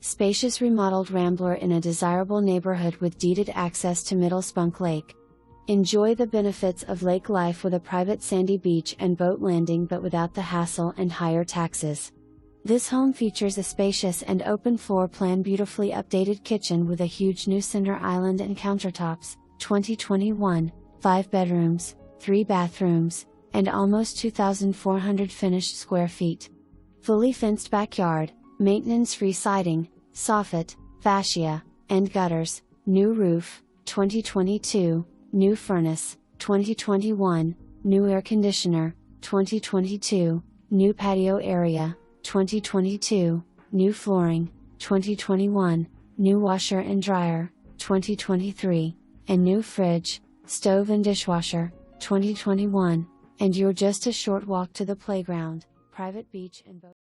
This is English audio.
Spacious remodeled Rambler in a desirable neighborhood with deeded access to Middle Spunk Lake. Enjoy the benefits of lake life with a private sandy beach and boat landing, but without the hassle and higher taxes. This home features a spacious and open floor plan, beautifully updated kitchen with a huge new center island and countertops, 2021, 5 bedrooms, 3 bathrooms, and almost 2,400 finished square feet. Fully fenced backyard, maintenance-free siding, soffit, fascia, and gutters, new roof, 2022, new furnace, 2021, new air conditioner, 2022, new patio area, 2022, new flooring, 2021, new washer and dryer, 2023, and new fridge, stove and dishwasher, 2021, and you're just a short walk to the playground, private beach and boat.